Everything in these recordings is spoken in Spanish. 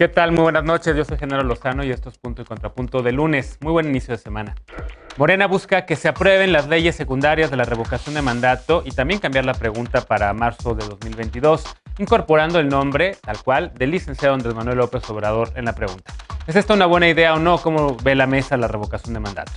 ¿Qué tal? Muy buenas noches, yo soy Genaro Lozano y esto es Punto y Contrapunto de lunes. Muy buen inicio de semana. Morena busca que se aprueben las leyes secundarias de la revocación de mandato y también cambiar la pregunta para marzo de 2022, incorporando el nombre, tal cual, del licenciado Andrés Manuel López Obrador en la pregunta. ¿Es esta una buena idea o no? ¿Cómo ve la mesa la revocación de mandato?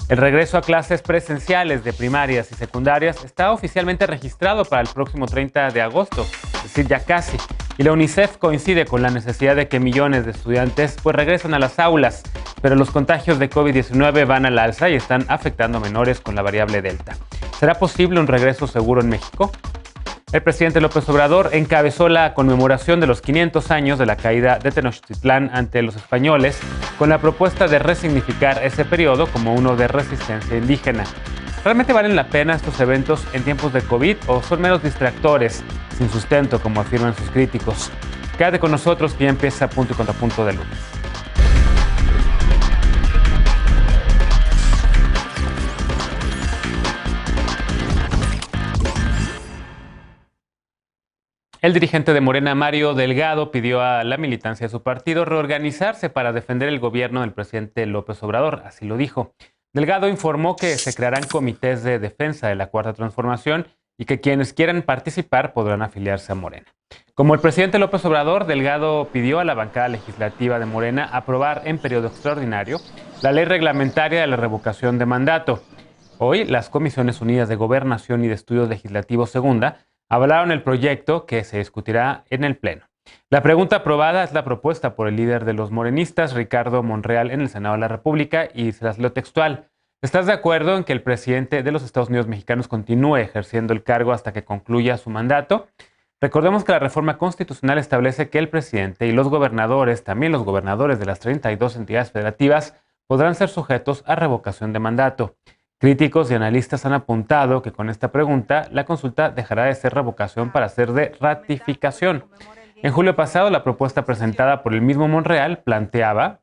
El regreso a clases presenciales de primarias y secundarias está oficialmente registrado para el próximo 30 de agosto, es decir, ya casi. Y la UNICEF coincide con la necesidad de que millones de estudiantes regresen a las aulas, pero los contagios de COVID-19 van al alza y están afectando a menores con la variable Delta. ¿Será posible un regreso seguro en México? El presidente López Obrador encabezó la conmemoración de los 500 años de la caída de Tenochtitlán ante los españoles con la propuesta de resignificar ese periodo como uno de resistencia indígena. ¿Realmente valen la pena estos eventos en tiempos de COVID o son meros distractores sin sustento, como afirman sus críticos? Quédate con nosotros que ya empieza Punto y Contrapunto de lunes. El dirigente de Morena, Mario Delgado, pidió a la militancia de su partido reorganizarse para defender el gobierno del presidente López Obrador, así lo dijo. Delgado informó que se crearán comités de defensa de la Cuarta Transformación y que quienes quieran participar podrán afiliarse a Morena. Como el presidente López Obrador, Delgado pidió a la bancada legislativa de Morena aprobar en periodo extraordinario la ley reglamentaria de la revocación de mandato. Hoy, las Comisiones Unidas de Gobernación y de Estudios Legislativos Segunda avalaron el proyecto que se discutirá en el Pleno. La pregunta aprobada es la propuesta por el líder de los morenistas, Ricardo Monreal, en el Senado de la República, y se las leo textual. ¿Estás de acuerdo en que el presidente de los Estados Unidos mexicanos continúe ejerciendo el cargo hasta que concluya su mandato? Recordemos que la reforma constitucional establece que el presidente y los gobernadores, también los gobernadores de las 32 entidades federativas, podrán ser sujetos a revocación de mandato. Críticos y analistas han apuntado que con esta pregunta la consulta dejará de ser revocación para ser de ratificación. En julio pasado, la propuesta presentada por el mismo Monreal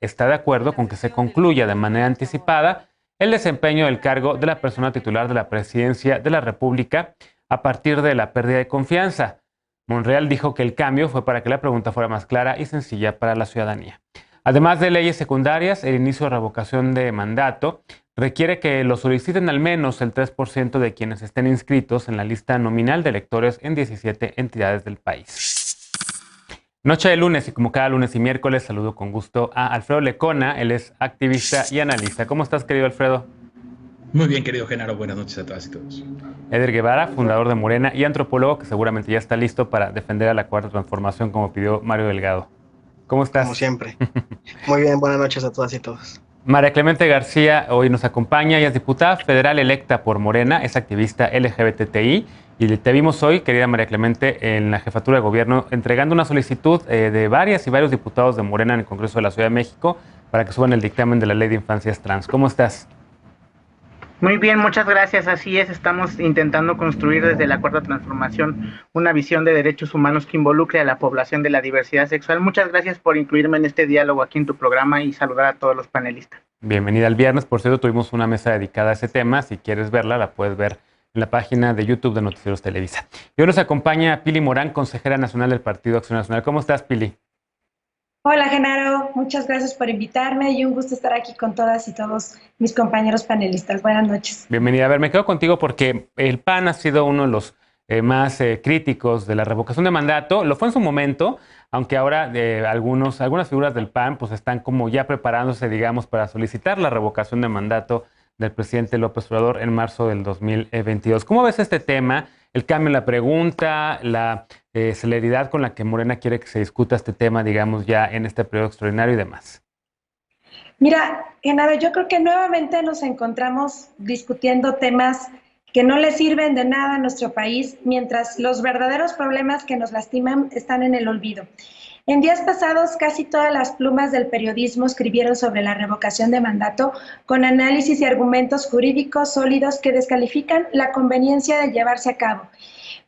está de acuerdo con que se concluya de manera anticipada el desempeño del cargo de la persona titular de la presidencia de la República a partir de la pérdida de confianza. Monreal dijo que el cambio fue para que la pregunta fuera más clara y sencilla para la ciudadanía. Además de leyes secundarias, el inicio de revocación de mandato requiere que lo soliciten al menos el 3% de quienes estén inscritos en la lista nominal de electores en 17 entidades del país. Noche de lunes y como cada lunes y miércoles saludo con gusto a Alfredo Lecona, él es activista y analista. ¿Cómo estás, querido Alfredo? Muy bien, querido Genaro, buenas noches a todas y todos. Eder Guevara, fundador de Morena y antropólogo que seguramente ya está listo para defender a la Cuarta Transformación como pidió Mario Delgado. ¿Cómo estás? Como siempre. Muy bien, buenas noches a todas y todos. María Clemente García hoy nos acompaña, ella es diputada federal electa por Morena, es activista LGBTI y te vimos hoy, querida María Clemente, en la jefatura de gobierno entregando una solicitud de varios diputados de Morena en el Congreso de la Ciudad de México para que suban el dictamen de la Ley de Infancias Trans. ¿Cómo estás? Muy bien, muchas gracias. Así es, estamos intentando construir desde la Cuarta Transformación una visión de derechos humanos que involucre a la población de la diversidad sexual. Muchas gracias por incluirme en este diálogo aquí en tu programa y saludar a todos los panelistas. Bienvenida al viernes. Por cierto, tuvimos una mesa dedicada a ese tema. Si quieres verla, la puedes ver en la página de YouTube de Noticieros Televisa. Y hoy nos acompaña Pili Morán, consejera nacional del Partido Acción Nacional. ¿Cómo estás, Pili? Hola, Genaro. Muchas gracias por invitarme y un gusto estar aquí con todas y todos mis compañeros panelistas. Buenas noches. Bienvenida. A ver, me quedo contigo porque el PAN ha sido uno de los más críticos de la revocación de mandato. Lo fue en su momento, aunque ahora algunas figuras del PAN pues están como ya preparándose, digamos, para solicitar la revocación de mandato del presidente López Obrador en marzo del 2022. ¿Cómo ves este tema? El cambio en la pregunta, la celeridad con la que Morena quiere que se discuta este tema, digamos, ya en este periodo extraordinario y demás. Mira, Genaro, yo creo que nuevamente nos encontramos discutiendo temas que no le sirven de nada a nuestro país, mientras los verdaderos problemas que nos lastiman están en el olvido. En días pasados, casi todas las plumas del periodismo escribieron sobre la revocación de mandato con análisis y argumentos jurídicos sólidos que descalifican la conveniencia de llevarse a cabo.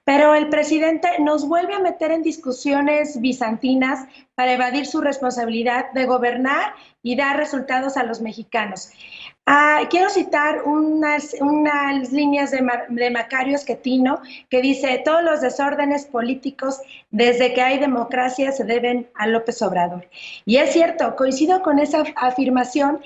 Pero el presidente nos vuelve a meter en discusiones bizantinas para evadir su responsabilidad de gobernar y dar resultados a los mexicanos. Quiero citar unas líneas de Macario Schettino que dice: todos los desórdenes políticos desde que hay democracia se deben a López Obrador. Y es cierto, coincido con esa afirmación,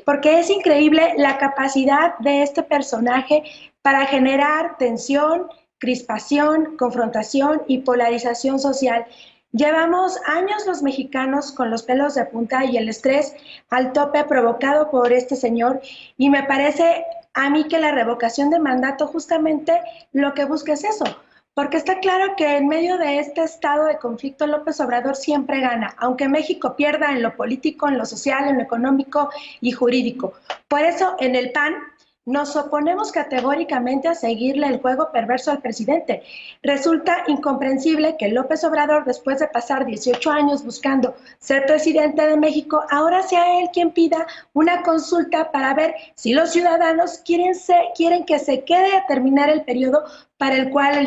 porque es increíble la capacidad de este personaje para generar tensión, crispación, confrontación y polarización social. Llevamos años los mexicanos con los pelos de punta y el estrés al tope provocado por este señor, y me parece a mí que la revocación de mandato justamente lo que busca es eso, porque está claro que en medio de este estado de conflicto López Obrador siempre gana, aunque México pierda en lo político, en lo social, en lo económico y jurídico. Por eso en el PAN nos oponemos categóricamente a seguirle el juego perverso al presidente. Resulta incomprensible que López Obrador, después de pasar 18 años buscando ser presidente de México, ahora sea él quien pida una consulta para ver si los ciudadanos quieren que se quede a terminar el periodo para el cual lo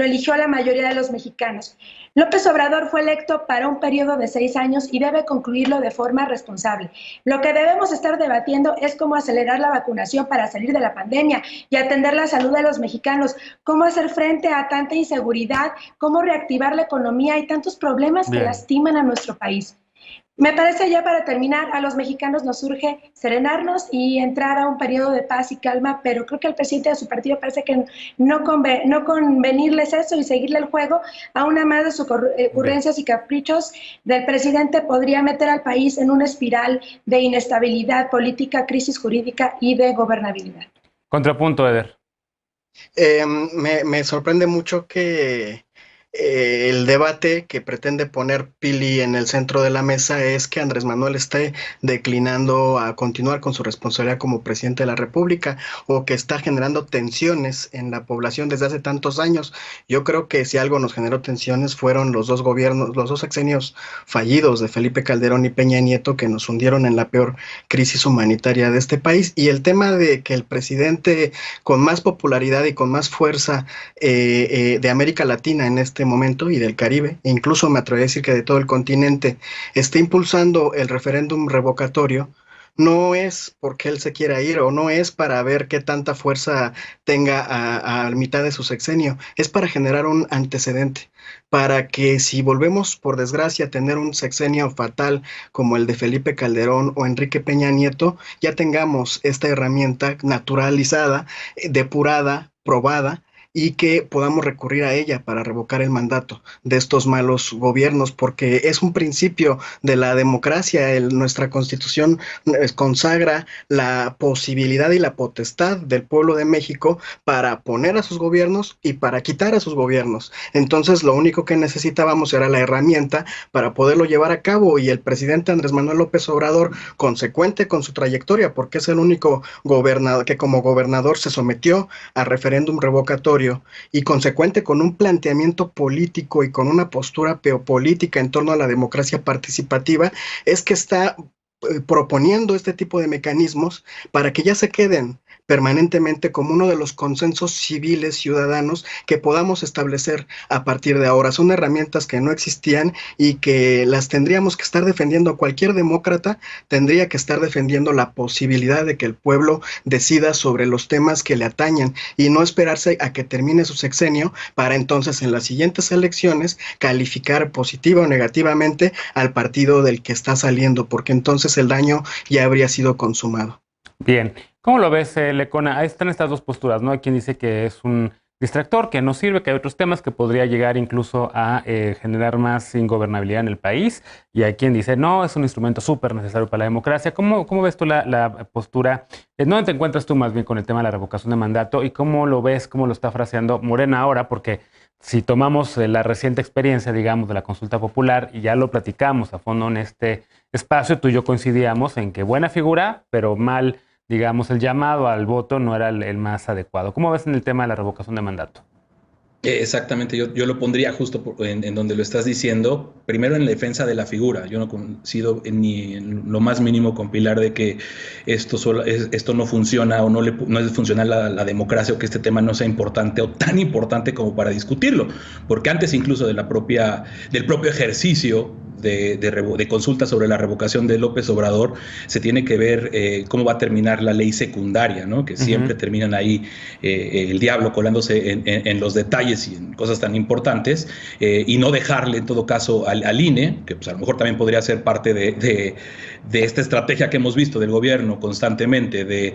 eligió la mayoría de los mexicanos. López Obrador fue electo para un periodo de 6 años y debe concluirlo de forma responsable. Lo que debemos estar debatiendo es cómo acelerar la vacunación para salir de la pandemia y atender la salud de los mexicanos, cómo hacer frente a tanta inseguridad, cómo reactivar la economía y tantos problemas que lastiman a nuestro país. Me parece, ya para terminar, a los mexicanos nos urge serenarnos y entrar a un periodo de paz y calma, pero creo que al presidente de su partido parece que no convenirles eso y seguirle el juego. A una más de sus ocurrencias y caprichos del presidente podría meter al país en una espiral de inestabilidad política, crisis jurídica y de gobernabilidad. Contrapunto, Eder. Me sorprende mucho que el debate que pretende poner Pili en el centro de la mesa es que Andrés Manuel esté declinando a continuar con su responsabilidad como presidente de la República, o que está generando tensiones en la población desde hace tantos años. Yo creo que si algo nos generó tensiones fueron los dos gobiernos, los dos sexenios fallidos de Felipe Calderón y Peña Nieto, que nos hundieron en la peor crisis humanitaria de este país. Y el tema de que el presidente con más popularidad y con más fuerza de América Latina en este momento y del Caribe, e incluso me atrevo a decir que de todo el continente, está impulsando el referéndum revocatorio, no es porque él se quiera ir, o no es para ver qué tanta fuerza tenga a mitad de su sexenio, es para generar un antecedente, para que si volvemos, por desgracia, a tener un sexenio fatal como el de Felipe Calderón o Enrique Peña Nieto, ya tengamos esta herramienta naturalizada, depurada, probada, y que podamos recurrir a ella para revocar el mandato de estos malos gobiernos, porque es un principio de la democracia. Nuestra Constitución consagra la posibilidad y la potestad del pueblo de México para poner a sus gobiernos y para quitar a sus gobiernos. Entonces, lo único que necesitábamos era la herramienta para poderlo llevar a cabo, y el presidente Andrés Manuel López Obrador, consecuente con su trayectoria, porque es el único gobernador que como gobernador se sometió a referéndum revocatorio, y consecuente con un planteamiento político y con una postura geopolítica en torno a la democracia participativa, es que está proponiendo este tipo de mecanismos para que ya se queden permanentemente como uno de los consensos civiles ciudadanos que podamos establecer a partir de ahora. Son herramientas que no existían y que las tendríamos que estar defendiendo. Cualquier demócrata tendría que estar defendiendo la posibilidad de que el pueblo decida sobre los temas que le atañen y no esperarse a que termine su sexenio para entonces en las siguientes elecciones calificar positiva o negativamente al partido del que está saliendo, porque entonces el daño ya habría sido consumado. Bien, ¿cómo lo ves, Lecona? Ahí están estas dos posturas, ¿no? Hay quien dice que es un distractor, que no sirve, que hay otros temas que podría llegar incluso a generar más ingobernabilidad en el país, y hay quien dice, no, es un instrumento súper necesario para la democracia. ¿Cómo ves tú la postura? ¿Dónde te encuentras tú más bien con el tema de la revocación de mandato? ¿Y cómo lo ves, cómo lo está fraseando Morena ahora? Porque si tomamos la reciente experiencia, digamos, de la consulta popular, y ya lo platicamos a fondo en este espacio, tú y yo coincidíamos en que buena figura, pero mal, digamos, el llamado al voto no era el más adecuado. ¿Cómo ves en el tema de la revocación de mandato? Exactamente, yo lo pondría justo en donde lo estás diciendo, primero en la defensa de la figura. Yo no coincido ni en lo más mínimo con Pilar de que esto no funciona o no es funcional la democracia, o que este tema no sea importante o tan importante como para discutirlo, porque antes incluso del propio ejercicio de consulta sobre la revocación de López Obrador se tiene que ver cómo va a terminar la ley secundaria, ¿no? Que siempre terminan ahí el diablo colándose en los detalles y en cosas tan importantes, y no dejarle en todo caso al INE, que pues a lo mejor también podría ser parte de esta estrategia que hemos visto del gobierno constantemente de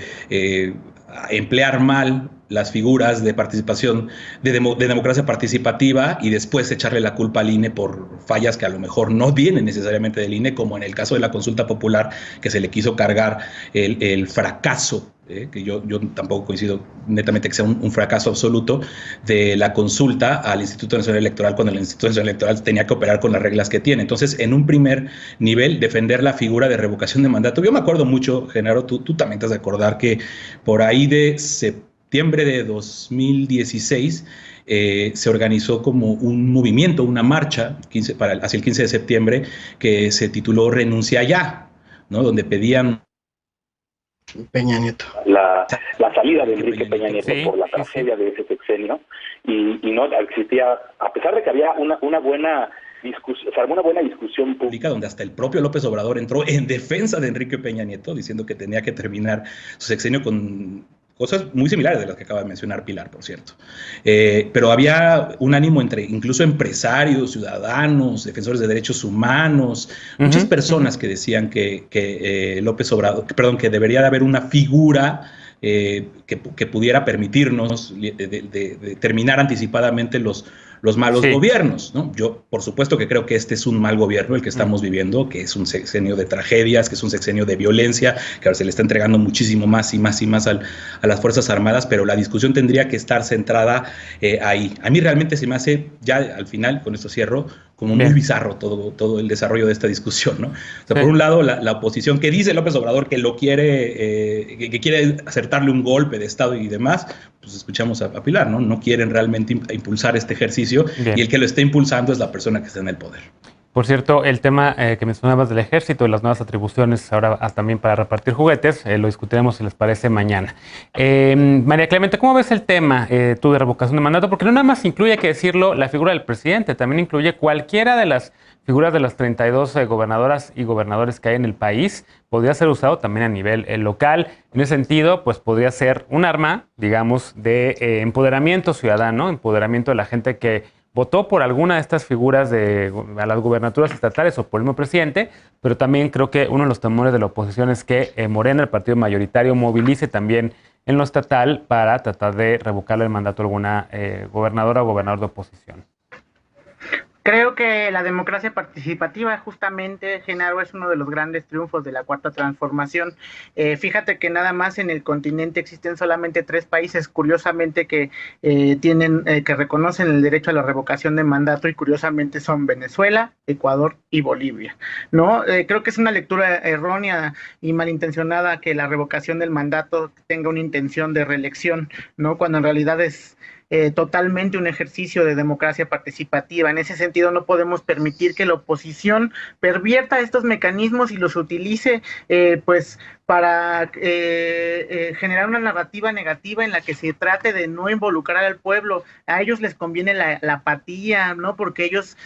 emplear mal las figuras de participación, de democracia participativa, y después echarle la culpa al INE por fallas que a lo mejor no vienen necesariamente del INE, como en el caso de la consulta popular, que se le quiso cargar el fracaso, que yo tampoco coincido netamente que sea un fracaso absoluto, de la consulta al Instituto Nacional Electoral, cuando el Instituto Nacional Electoral tenía que operar con las reglas que tiene. Entonces, en un primer nivel, defender la figura de revocación de mandato. Yo me acuerdo mucho, Genaro, tú también te has de acordar que por ahí de septiembre de 2016 se organizó como un movimiento, una marcha hacia el 15 de septiembre que se tituló Renuncia Ya, ¿no? Donde pedían Peña Nieto. La salida de Enrique Peña Nieto por la tragedia de ese sexenio, y no existía, a pesar de que había una buena discusión, o sea, una buena discusión pública, donde hasta el propio López Obrador entró en defensa de Enrique Peña Nieto, diciendo que tenía que terminar su sexenio con cosas muy similares de las que acaba de mencionar Pilar, por cierto. Pero había un ánimo entre incluso empresarios, ciudadanos, defensores de derechos humanos, muchas personas que decían que López Obrador, que debería de haber una figura que pudiera permitirnos de terminar anticipadamente los malos gobiernos, ¿no? Yo, por supuesto que creo que este es un mal gobierno el que estamos viviendo, que es un sexenio de tragedias, que es un sexenio de violencia, que ahora se le está entregando muchísimo más y más y más a las Fuerzas Armadas, pero la discusión tendría que estar centrada ahí. A mí realmente se me hace, ya al final, con esto cierro, como muy bizarro todo el desarrollo de esta discusión, ¿no? O sea, por un lado, la oposición que dice López Obrador que lo quiere, que quiere acertarle un golpe de Estado y demás, pues escuchamos a Pilar, ¿no? No quieren realmente impulsar este ejercicio. Bien. Y el que lo está impulsando es la persona que está en el poder. Por cierto, el tema que mencionabas del ejército y las nuevas atribuciones ahora también para repartir juguetes, lo discutiremos si les parece mañana. María Clemente, ¿cómo ves el tema tú de revocación de mandato? Porque no nada más incluye, hay que decirlo, la figura del presidente, también incluye cualquiera de las figuras de las 32 gobernadoras y gobernadores que hay en el país. Podría ser usado también a nivel local. En ese sentido, pues podría ser un arma, digamos, de empoderamiento ciudadano, empoderamiento de la gente que votó por alguna de estas figuras a las gubernaturas estatales o por el mismo presidente, pero también creo que uno de los temores de la oposición es que Morena, el partido mayoritario, movilice también en lo estatal para tratar de revocarle el mandato a alguna gobernadora o gobernador de oposición. Creo que la democracia participativa, justamente, Genaro, es uno de los grandes triunfos de la Cuarta Transformación. Fíjate que nada más en el continente existen solamente 3 países, curiosamente, que que reconocen el derecho a la revocación de mandato, y curiosamente son Venezuela, Ecuador y Bolivia, ¿no? Creo que es una lectura errónea y malintencionada que la revocación del mandato tenga una intención de reelección, ¿no? Cuando en realidad es totalmente un ejercicio de democracia participativa. En ese sentido, no podemos permitir que la oposición pervierta estos mecanismos y los utilice pues para generar una narrativa negativa en la que se trate de no involucrar al pueblo. A ellos les conviene la apatía, ¿no? Porque ellos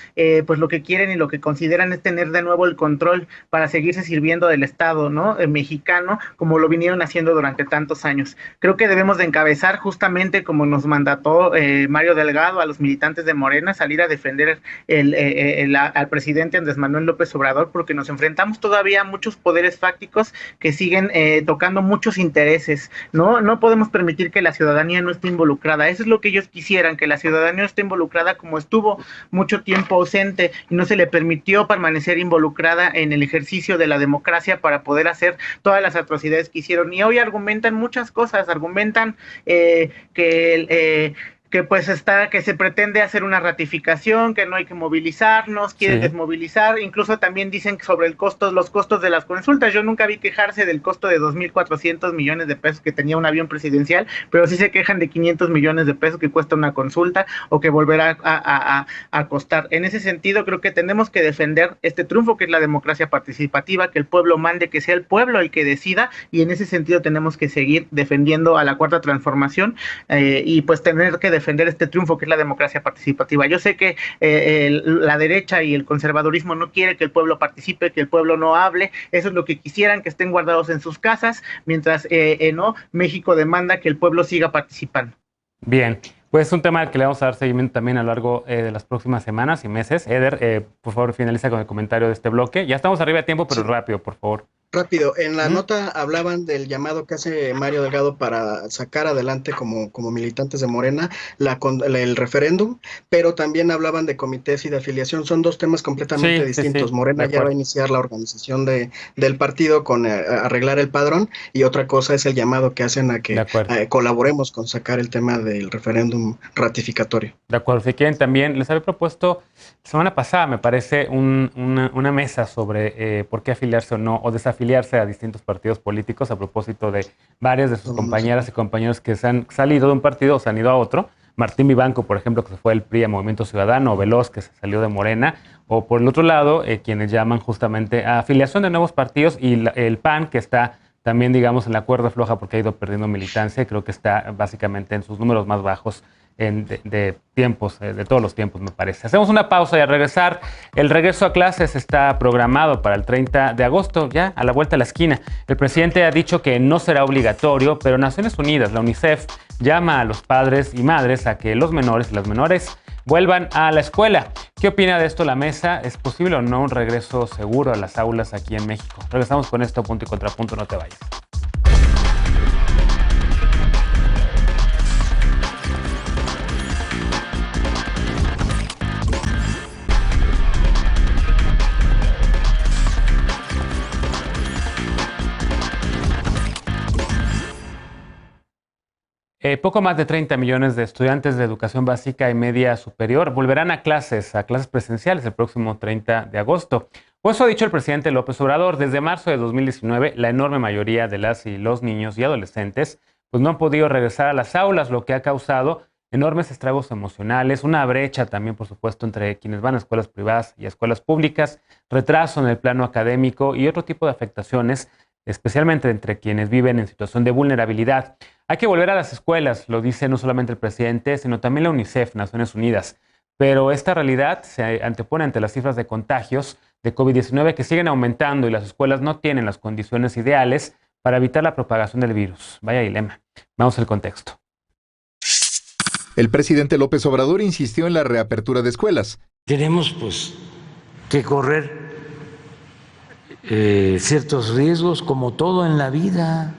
pues lo que quieren y lo que consideran es tener de nuevo el control para seguirse sirviendo del Estado, ¿no? Mexicano, como lo vinieron haciendo durante tantos años. Creo que debemos de encabezar, justamente como nos mandató Mario Delgado, a los militantes de Morena, salir a defender al presidente Andrés Manuel López Obrador, porque nos enfrentamos todavía a muchos poderes fácticos que siguen tocando muchos intereses, ¿no? No podemos permitir que la ciudadanía no esté involucrada. Eso es lo que ellos quisieran, que la ciudadanía esté involucrada, como estuvo mucho tiempo ausente y no se le permitió permanecer involucrada en el ejercicio de la democracia para poder hacer todas las atrocidades que hicieron. Y hoy argumentan muchas cosas, argumentan que se pretende hacer una ratificación, que no hay que movilizarnos, quieren desmovilizar, incluso también dicen sobre los costos de las consultas. Yo nunca vi quejarse del costo de 2.400 millones de pesos que tenía un avión presidencial, pero sí se quejan de 500 millones de pesos que cuesta una consulta o que volverá a costar. En ese sentido, creo que tenemos que defender este triunfo que es la democracia participativa, que el pueblo mande, que sea el pueblo el que decida, y en ese sentido tenemos que seguir defendiendo a la Cuarta Transformación y pues tener que defender defender este triunfo que es la democracia participativa. Yo sé que la derecha y el conservadurismo no quiere que el pueblo participe, que el pueblo no hable. Eso es lo que quisieran, que estén guardados en sus casas, mientras no, México demanda que el pueblo siga participando. Bien, pues es un tema al que le vamos a dar seguimiento también a lo largo de las próximas semanas y meses. Eder, por favor, finaliza con el comentario de este bloque. Ya estamos arriba de tiempo, pero rápido, por favor. Rápido, en la nota hablaban del llamado que hace Mario Delgado para sacar adelante como militantes de Morena el referéndum, pero también hablaban de comités y de afiliación. Son dos temas completamente distintos. Morena ya va a iniciar la organización del partido con arreglar el padrón, y otra cosa es el llamado que hacen a que colaboremos con sacar el tema del referéndum ratificatorio. De acuerdo, si quieren también, les había propuesto la semana pasada, me parece, una mesa sobre por qué afiliarse o no, o desafiliarse a distintos partidos políticos, a propósito de varias de sus compañeras y compañeros que se han salido de un partido o se han ido a otro. Martín Vivanco, por ejemplo, que se fue del PRI a Movimiento Ciudadano, o Veloz, que se salió de Morena, o por el otro lado, quienes llaman justamente a afiliación de nuevos partidos, y el PAN, que está también, digamos, en la cuerda floja porque ha ido perdiendo militancia, y creo que está básicamente en sus números más bajos de tiempos, de todos los tiempos, me parece. Hacemos una pausa y al regresar, el regreso a clases está programado para el 30 de agosto, ya a la vuelta de la esquina. El presidente ha dicho que no será obligatorio, pero Naciones Unidas, la UNICEF, llama a los padres y madres a que los menores y las menores vuelvan a la escuela. ¿Qué opina de esto la mesa? ¿Es posible o no un regreso seguro a las aulas aquí en México? Regresamos con esto, punto y contrapunto, no te vayas. Poco más de 30 millones de estudiantes de educación básica y media superior volverán a clases presenciales el próximo 30 de agosto. Pues eso ha dicho el presidente López Obrador. Desde marzo de 2019, la enorme mayoría de las y los niños y adolescentes pues no han podido regresar a las aulas, lo que ha causado enormes estragos emocionales, una brecha también, por supuesto, entre quienes van a escuelas privadas y a escuelas públicas, retraso en el plano académico y otro tipo de afectaciones, especialmente entre quienes viven en situación de vulnerabilidad. Hay que volver a las escuelas, lo dice no solamente el presidente, sino también la UNICEF, Naciones Unidas. Pero esta realidad se antepone ante las cifras de contagios de COVID-19 que siguen aumentando y las escuelas no tienen las condiciones ideales para evitar la propagación del virus. Vaya dilema. Vamos al contexto. El presidente López Obrador insistió en la reapertura de escuelas. Tenemos pues que correr ciertos riesgos como todo en la vida.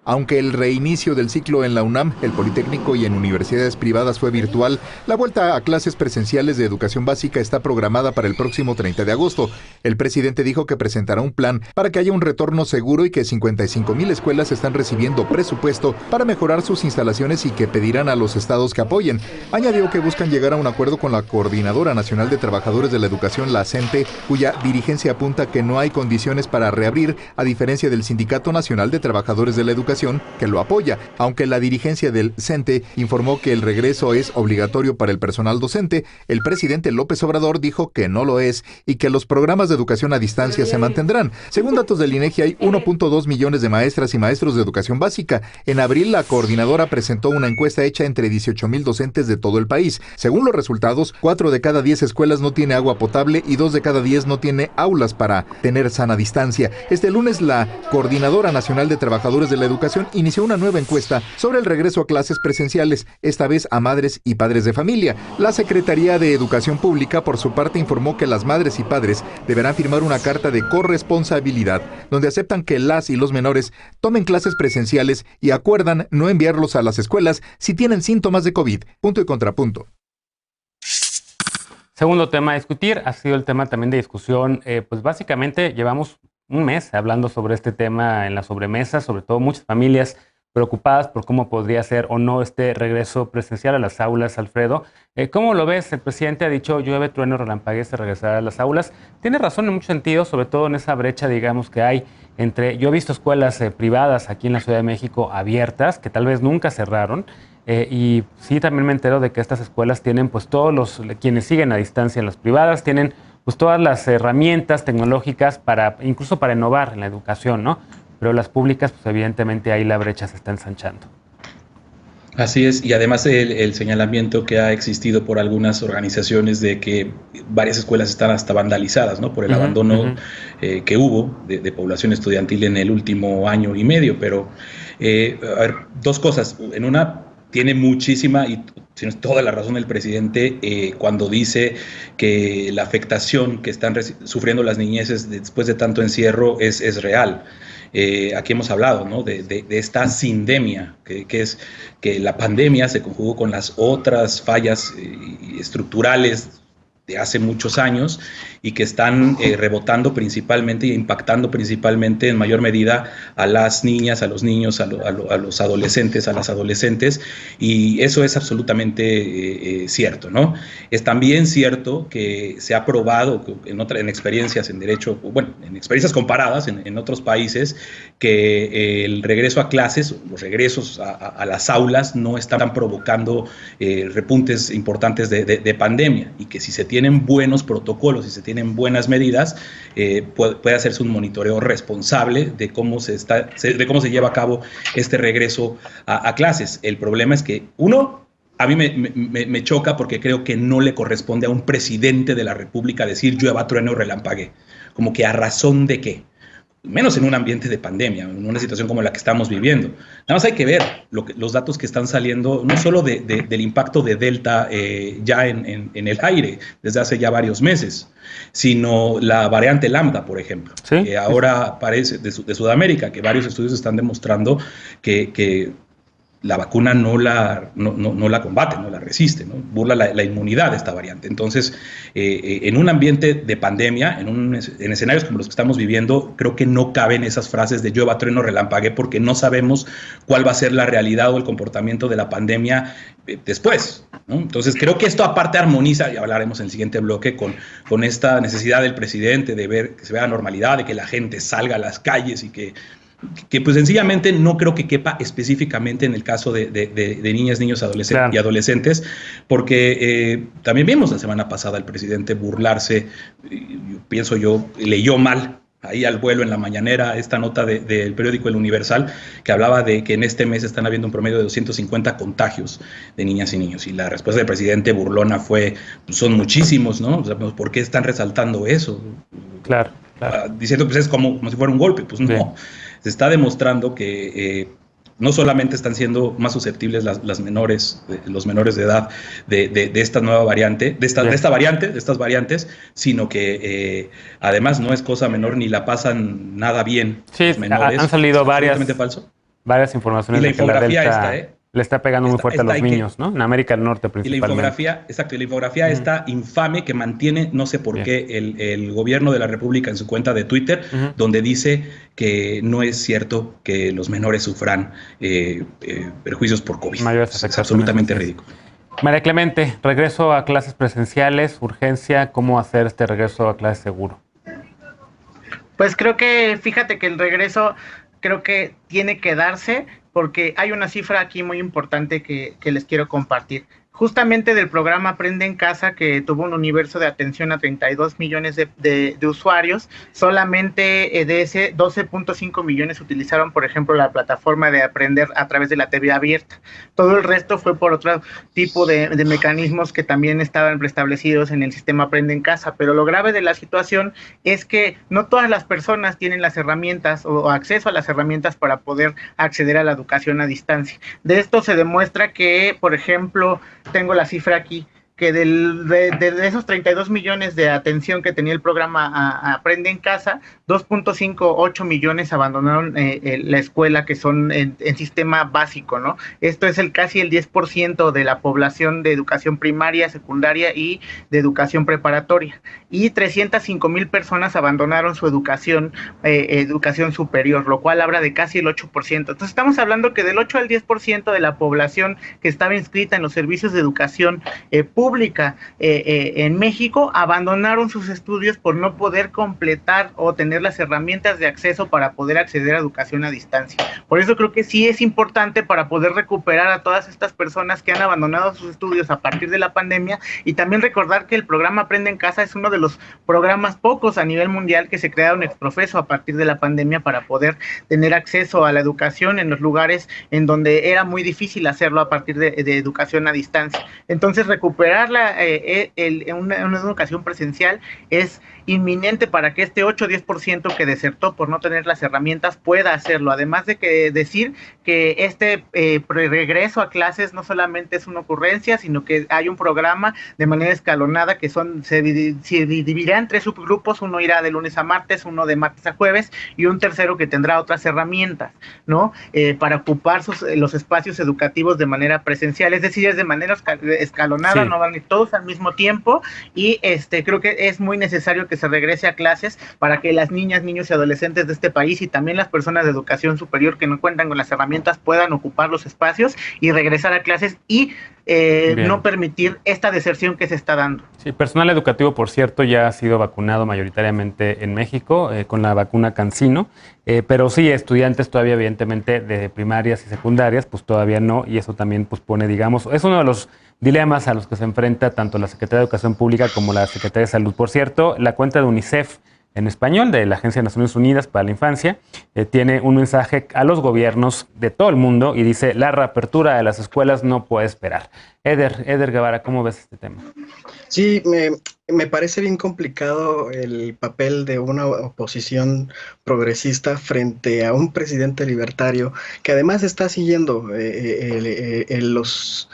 Aunque el reinicio del ciclo en la UNAM, el Politécnico y en universidades privadas fue virtual, la vuelta a clases presenciales de educación básica está programada para el próximo 30 de agosto. El presidente dijo que presentará un plan para que haya un retorno seguro y que 55,000 escuelas están recibiendo presupuesto para mejorar sus instalaciones y que pedirán a los estados que apoyen. Añadió que buscan llegar a un acuerdo con la Coordinadora Nacional de Trabajadores de la Educación, la CENTE, cuya dirigencia apunta que no hay condiciones para reabrir, a diferencia del Sindicato Nacional de Trabajadores de la Educación, que lo apoya, aunque la dirigencia del CENTE informó que el regreso es obligatorio para el personal docente. El presidente López Obrador dijo que no lo es y que los programas de educación a distancia se mantendrán. Según datos del INEGI, hay 1.2 millones de maestras y maestros de educación básica. En abril, la coordinadora presentó una encuesta hecha entre 18,000 docentes de todo el país. Según los resultados, 4 de cada 10 escuelas no tiene agua potable y 2 de cada 10 no tiene aulas para tener sana distancia. Este lunes, la Coordinadora Nacional de Trabajadores de la Educación inició una nueva encuesta sobre el regreso a clases presenciales, esta vez a madres y padres de familia. La Secretaría de Educación Pública, por su parte, informó que las madres y padres deberán firmar una carta de corresponsabilidad, donde aceptan que las y los menores tomen clases presenciales y acuerdan no enviarlos a las escuelas si tienen síntomas de COVID. Punto y contrapunto. Segundo tema a discutir ha sido el tema también de discusión. Pues básicamente llevamos un mes hablando sobre este tema en la sobremesa, sobre todo muchas familias preocupadas por cómo podría ser o no este regreso presencial a las aulas. Alfredo, ¿cómo lo ves? El presidente ha dicho llueve, trueno, relampaguee, regresar a las aulas. Tiene razón en muchos sentidos, sobre todo en esa brecha, digamos, que hay entre... Yo he visto escuelas privadas aquí en la Ciudad de México abiertas, que tal vez nunca cerraron, y sí también me entero de que estas escuelas tienen, pues todos quienes siguen a distancia en las privadas, tienen pues todas las herramientas tecnológicas incluso para innovar en la educación, ¿no? Pero las públicas, pues evidentemente ahí la brecha se está ensanchando. Así es, y además el señalamiento que ha existido por algunas organizaciones de que varias escuelas están hasta vandalizadas, ¿no? Por el abandono que hubo de población estudiantil en el último año y medio. Pero, a ver, dos cosas. En una, tiene muchísima y toda la razón el presidente cuando dice que la afectación que están sufriendo las niñeces después de tanto encierro es real. Aquí hemos hablado, ¿no? de esta sindemia, que es que la pandemia se conjugó con las otras fallas estructurales de hace muchos años y que están rebotando principalmente y impactando principalmente en mayor medida a las niñas, a los niños, a los adolescentes, a las adolescentes, y eso es absolutamente cierto, ¿no? Es también cierto que se ha probado en experiencias en derecho, bueno, en experiencias comparadas en otros países, que el regreso a clases, los regresos a las aulas no están provocando repuntes importantes de pandemia, y que si se tienen buenos protocolos y se tienen buenas medidas, puede hacerse un monitoreo responsable de cómo se lleva a cabo este regreso a clases. El problema es que, a mí me choca porque creo que no le corresponde a un presidente de la República decir llueva, trueno, relampague. Como que a razón de qué. Menos en un ambiente de pandemia, en una situación como la que estamos viviendo. Nada más hay que ver los datos que están saliendo, no solo del impacto de Delta ya en el aire desde hace ya varios meses, sino la variante Lambda, por ejemplo, ¿sí? Que ahora aparece de Sudamérica, que varios estudios están demostrando que la vacuna no la combate, no la resiste, ¿no? Burla la inmunidad de esta variante. Entonces, en un ambiente de pandemia, en escenarios como los que estamos viviendo, creo que no caben esas frases de llueva, trueno, relampague, porque no sabemos cuál va a ser la realidad o el comportamiento de la pandemia después, ¿no? Entonces, creo que esto aparte armoniza, y hablaremos en el siguiente bloque, con esta necesidad del presidente de ver que se vea normalidad, de que la gente salga a las calles y que pues sencillamente no creo que quepa específicamente en el caso de niñas, niños y adolescentes, porque también vimos la semana pasada al presidente burlarse, leyó mal ahí al vuelo en la mañanera esta nota del periódico El Universal, que hablaba de que en este mes están habiendo un promedio de 250 contagios de niñas y niños, y la respuesta del presidente burlona fue, pues son muchísimos, ¿no? O sea, pues, ¿por qué están resaltando eso? Claro. Diciendo, pues es como si fuera un golpe, pues no. Sí. Se está demostrando que no solamente están siendo más susceptibles los menores de edad de esta nueva variante, de estas variantes, sino que además no es cosa menor ni la pasan nada bien. Sí, los menores. Han salido varias informaciones de que la Delta le está pegando muy fuerte a los niños, ¿no? En América del Norte principalmente. Y la infografía está infame que mantiene, no sé por qué, el gobierno de la República en su cuenta de Twitter, donde dice que no es cierto que los menores sufran perjuicios por COVID. Es absolutamente ridículo. María Clemente, regreso a clases presenciales, urgencia, ¿cómo hacer este regreso a clases seguro? Pues fíjate que el regreso creo que tiene que darse, porque hay una cifra aquí muy importante que les quiero compartir. Justamente del programa Aprende en Casa, que tuvo un universo de atención a 32 millones de usuarios, solamente de ese 12.5 millones utilizaron, por ejemplo, la plataforma de aprender a través de la TV abierta. Todo el resto fue por otro tipo de mecanismos que también estaban preestablecidos en el sistema Aprende en Casa. Pero lo grave de la situación es que no todas las personas tienen las herramientas o acceso a las herramientas para poder acceder a la educación a distancia. De esto se demuestra que, por ejemplo, tengo la cifra aquí, que de esos 32 millones de atención que tenía el programa Aprende en Casa, 2.58 millones abandonaron la escuela, que son en sistema básico, ¿no? Esto es casi el 10% de la población de educación primaria, secundaria y de educación preparatoria. Y 305,000 personas abandonaron su educación superior, lo cual habla de casi el 8%. Entonces estamos hablando que del 8 al 10% de la población que estaba inscrita en los servicios de educación pública pública en México abandonaron sus estudios por no poder completar o tener las herramientas de acceso para poder acceder a educación a distancia. Por eso creo que sí es importante para poder recuperar a todas estas personas que han abandonado sus estudios a partir de la pandemia, y también recordar que el programa Aprende en Casa es uno de los programas pocos a nivel mundial que se crearon ex profeso a partir de la pandemia para poder tener acceso a la educación en los lugares en donde era muy difícil hacerlo a partir de educación a distancia. Entonces, recuperar una educación presencial es inminente para que este 8 o 10% que desertó por no tener las herramientas pueda hacerlo. Además de que decir que este regreso a clases no solamente es una ocurrencia, sino que hay un programa de manera escalonada que se dividirá en 3 subgrupos. Uno irá de lunes a martes, uno de martes a jueves y un tercero que tendrá otras herramientas, ¿no? Para ocupar los espacios educativos de manera presencial, es decir, es de manera escalonada, sí. No van a ir todos al mismo tiempo, y creo que es muy necesario que se regrese a clases para que las niñas, niños y adolescentes de este país y también las personas de educación superior que no cuentan con las herramientas puedan ocupar los espacios y regresar a clases y no permitir esta deserción que se está dando. Sí, personal educativo, por cierto, ya ha sido vacunado mayoritariamente en México con la vacuna CanSino, pero sí, estudiantes todavía evidentemente de primarias y secundarias, pues todavía no, y eso también pues pone, digamos, es uno de los dilemas a los que se enfrenta tanto la Secretaría de Educación Pública como la Secretaría de Salud. Por cierto, la cuenta de UNICEF en español, de la Agencia de Naciones Unidas para la Infancia, tiene un mensaje a los gobiernos de todo el mundo y dice: la reapertura de las escuelas no puede esperar. Eder Guevara, ¿cómo ves este tema? Sí, me parece bien complicado el papel de una oposición progresista frente a un presidente libertario que además está siguiendo los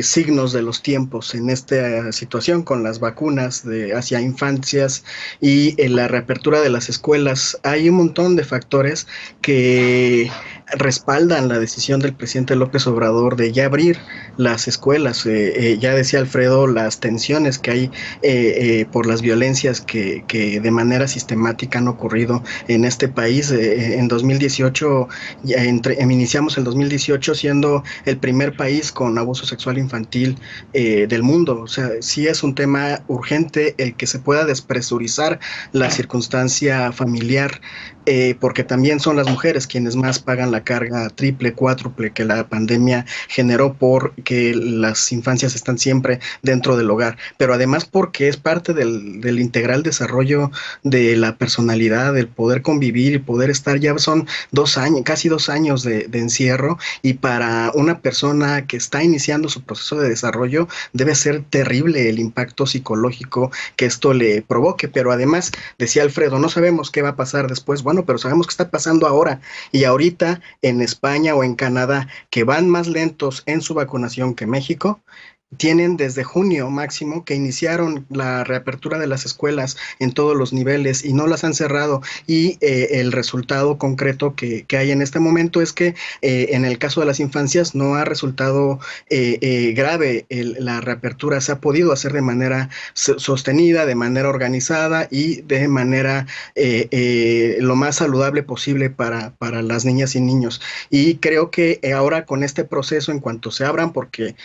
signos de los tiempos en esta situación con las vacunas hacia infancias y la reapertura de las escuelas. Hay un montón de factores que respaldan la decisión del presidente López Obrador de ya abrir las escuelas. Ya decía Alfredo las tensiones que hay por las violencias que de manera sistemática han ocurrido en este país. En 2018, iniciamos el 2018 siendo el primer país con abuso sexual infantil del mundo. O sea, sí es un tema urgente el que se pueda despresurizar la circunstancia familiar, porque también son las mujeres quienes más pagan la carga triple, cuádruple que la pandemia generó, porque las infancias están siempre dentro del hogar, pero además porque es parte del integral desarrollo de la personalidad, del poder convivir y poder estar. Ya son 2 años, casi 2 años de encierro, y para una persona que está iniciando su proceso de desarrollo debe ser terrible el impacto psicológico que esto le provoque. Pero además, decía Alfredo, no sabemos qué va a pasar después. Bueno, pero sabemos qué está pasando ahora, y ahorita en España o en Canadá, que van más lentos en su vacunación que México, tienen desde junio máximo que iniciaron la reapertura de las escuelas en todos los niveles y no las han cerrado, y el resultado concreto que hay en este momento es que en el caso de las infancias no ha resultado grave la reapertura. Se ha podido hacer de manera sostenida, de manera organizada y de manera lo más saludable posible para las niñas y niños, y creo que ahora con este proceso, en cuanto se abran, porque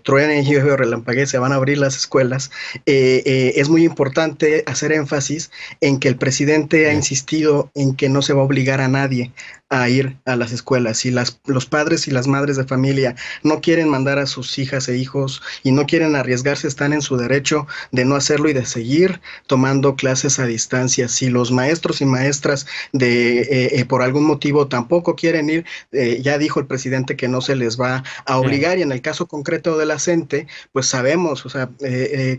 truene y relampaguee, se van a abrir las escuelas, es muy importante hacer énfasis en que el presidente ha insistido en que no se va a obligar a nadie a ir a las escuelas. Si los padres y las madres de familia no quieren mandar a sus hijas e hijos y no quieren arriesgarse, están en su derecho de no hacerlo y de seguir tomando clases a distancia. Si los maestros y maestras por algún motivo tampoco quieren ir, ya dijo el presidente que no se les va a obligar, y en el caso concreto de la CENTE, pues sabemos, o sea,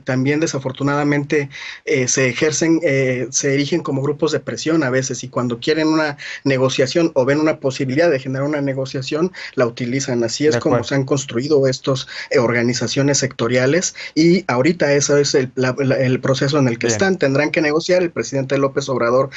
también desafortunadamente se erigen como grupos de presión a veces, y cuando quieren una negociación o ven una posibilidad de generar una negociación, la utilizan. Así es como se han construido estas organizaciones sectoriales, y ahorita eso es el proceso en el que están. Tendrán que negociar. El presidente López Obrador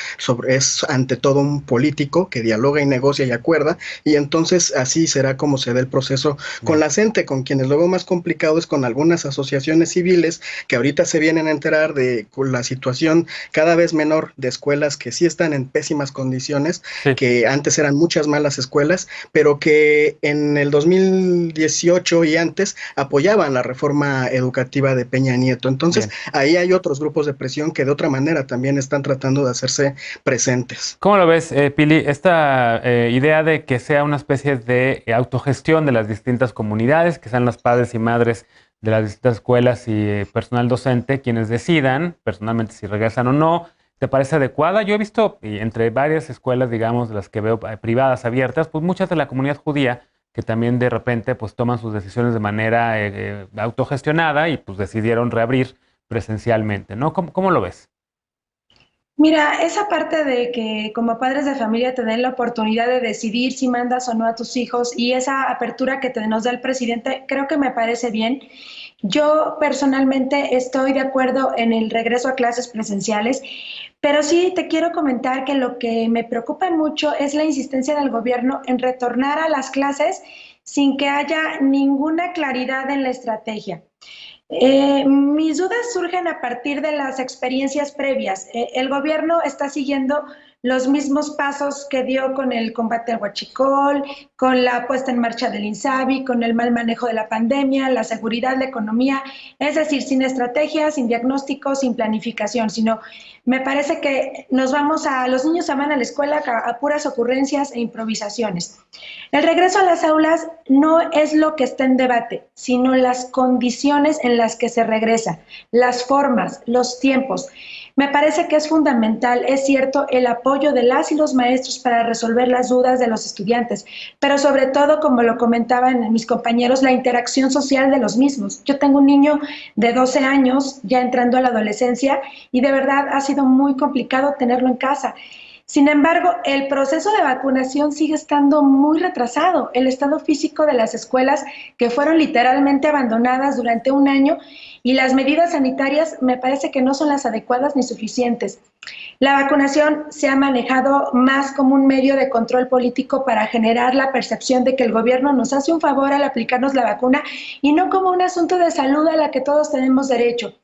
es ante todo un político que dialoga y negocia y acuerda, y entonces así será como se dé el proceso con la CENTE, con quienes luego más complicado complicado es con algunas asociaciones civiles que ahorita se vienen a enterar de la situación cada vez menor de escuelas que sí están en pésimas condiciones, que antes eran muchas malas escuelas, pero que en el 2018 y antes apoyaban la reforma educativa de Peña Nieto. Entonces, ahí hay otros grupos de presión que de otra manera también están tratando de hacerse presentes. ¿Cómo lo ves, Pili? Esta idea de que sea una especie de autogestión de las distintas comunidades, que sean los padres y madres de las distintas escuelas y personal docente quienes decidan personalmente si regresan o no, ¿te parece adecuada? Yo he visto entre varias escuelas, digamos, de las que veo privadas, abiertas, pues muchas de la comunidad judía que también de repente pues toman sus decisiones de manera autogestionada y pues decidieron reabrir presencialmente, ¿no? ¿Cómo lo ves? Mira, esa parte de que como padres de familia te den la oportunidad de decidir si mandas o no a tus hijos y esa apertura que nos da el presidente, creo que me parece bien. Yo personalmente estoy de acuerdo en el regreso a clases presenciales, pero sí te quiero comentar que lo que me preocupa mucho es la insistencia del gobierno en retornar a las clases sin que haya ninguna claridad en la estrategia. Mis dudas surgen a partir de las experiencias previas. El gobierno está siguiendo los mismos pasos que dio con el combate al huachicol, con la puesta en marcha del INSABI, con el mal manejo de la pandemia, la seguridad, la economía, es decir, sin estrategia, sin diagnóstico, sin planificación, sino me parece que los niños se van a la escuela a puras ocurrencias e improvisaciones. El regreso a las aulas no es lo que está en debate, sino las condiciones en las que se regresa, las formas, los tiempos. Me parece que es fundamental, es cierto, el apoyo de las y los maestros para resolver las dudas de los estudiantes, pero sobre todo, como lo comentaban mis compañeros, la interacción social de los mismos. Yo tengo un niño de 12 años ya entrando a la adolescencia y de verdad ha sido muy complicado tenerlo en casa. Sin embargo, el proceso de vacunación sigue estando muy retrasado. El estado físico de las escuelas que fueron literalmente abandonadas durante un año y las medidas sanitarias me parece que no son las adecuadas ni suficientes. La vacunación se ha manejado más como un medio de control político para generar la percepción de que el gobierno nos hace un favor al aplicarnos la vacuna y no como un asunto de salud a la que todos tenemos derecho.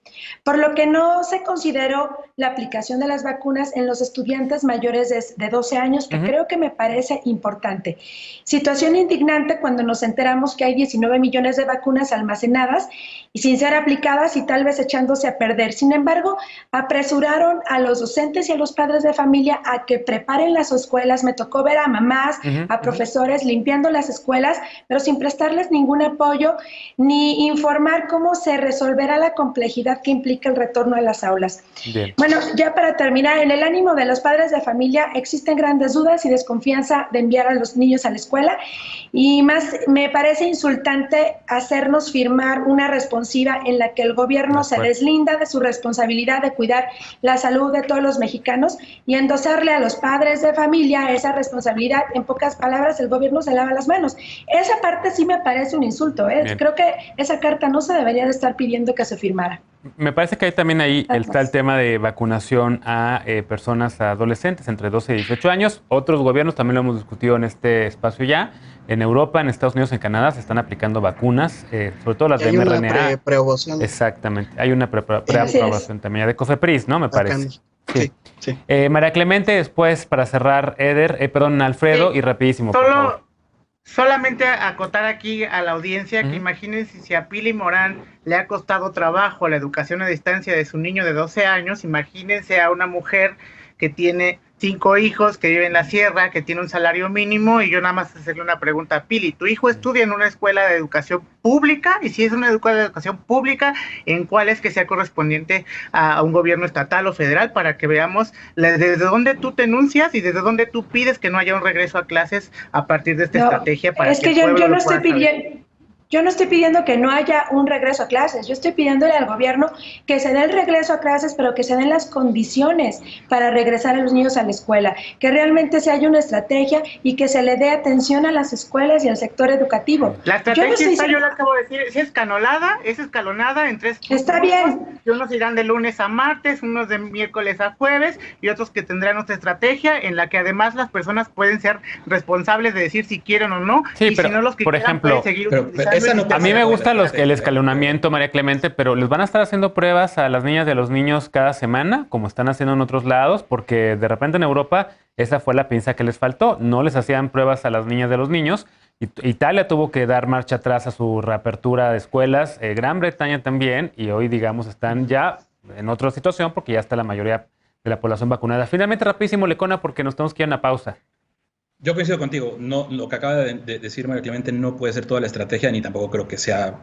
Por lo que no se consideró la aplicación de las vacunas en los estudiantes mayores de 12 años, que creo que me parece importante. Situación indignante cuando nos enteramos que hay 19 millones de vacunas almacenadas y sin ser aplicadas y tal vez echándose a perder. Sin embargo, apresuraron a los docentes y a los padres de familia a que preparen las escuelas. Me tocó ver a mamás, a profesores limpiando las escuelas, pero sin prestarles ningún apoyo ni informar cómo se resolverá la complejidad que implica el retorno a las aulas. Bien. Bueno, ya para terminar, en el ánimo de los padres de familia existen grandes dudas y desconfianza de enviar a los niños a la escuela y más me parece insultante hacernos firmar una responsiva en la que el gobierno se deslinda de su responsabilidad de cuidar la salud de todos los mexicanos y endosarle a los padres de familia esa responsabilidad. En pocas palabras, el gobierno se lava las manos. Esa parte sí me parece un insulto. Creo que esa carta no se debería de estar pidiendo que se firmara. Me parece que hay también ahí está el tema de vacunación a personas adolescentes entre 12 y 18 años. Otros gobiernos también lo hemos discutido en este espacio ya. En Europa, en Estados Unidos, en Canadá se están aplicando vacunas, sobre todo las de mRNA. Hay una preaprobación. Exactamente. Hay una preaprobación también de COFEPRIS, ¿no? Me parece. Sí. María Clemente, después para cerrar, Alfredo, y rapidísimo, por favor. Solamente acotar aquí a la audiencia que imagínense si a Pili Morán le ha costado trabajo la educación a distancia de su niño de 12 años, imagínense a una mujer que tiene 5 hijos, que vive en la sierra, que tiene un salario mínimo, y yo nada más hacerle una pregunta a Pili. ¿Tu hijo estudia en una escuela de educación pública? Y si es una escuela de educación pública, ¿en cuál es que sea correspondiente a un gobierno estatal o federal? Para que veamos desde dónde tú te enuncias y desde dónde tú pides que no haya un regreso a clases a partir de esta estrategia. Para es que yo no estoy pidiendo... Yo no estoy pidiendo que no haya un regreso a clases, yo estoy pidiéndole al gobierno que se dé el regreso a clases, pero que se den las condiciones para regresar a los niños a la escuela, que realmente se haya una estrategia y que se le dé atención a las escuelas y al sector educativo. La estrategia yo lo acabo de decir, es escalonada en 3 puntos. Está bien. Y unos irán de lunes a martes, unos de miércoles a jueves y otros que tendrán otra estrategia en la que además las personas pueden ser responsables de decir si quieren o no, sí, y pero, si no los que por quieran ejemplo, pueden seguir utilizando A mí me gusta el escalonamiento, María Clemente, pero ¿les van a estar haciendo pruebas a las niñas y a los niños cada semana, como están haciendo en otros lados? Porque de repente en Europa esa fue la pinza que les faltó. No les hacían pruebas a las niñas y a los niños. Italia tuvo que dar marcha atrás a su reapertura de escuelas, Gran Bretaña también, y hoy, digamos, están ya en otra situación porque ya está la mayoría de la población vacunada. Finalmente, rapidísimo, Lecona, porque nos tenemos que ir a una pausa. Yo coincido contigo. No, lo que acaba de decir María Clemente no puede ser toda la estrategia, ni tampoco creo que sea...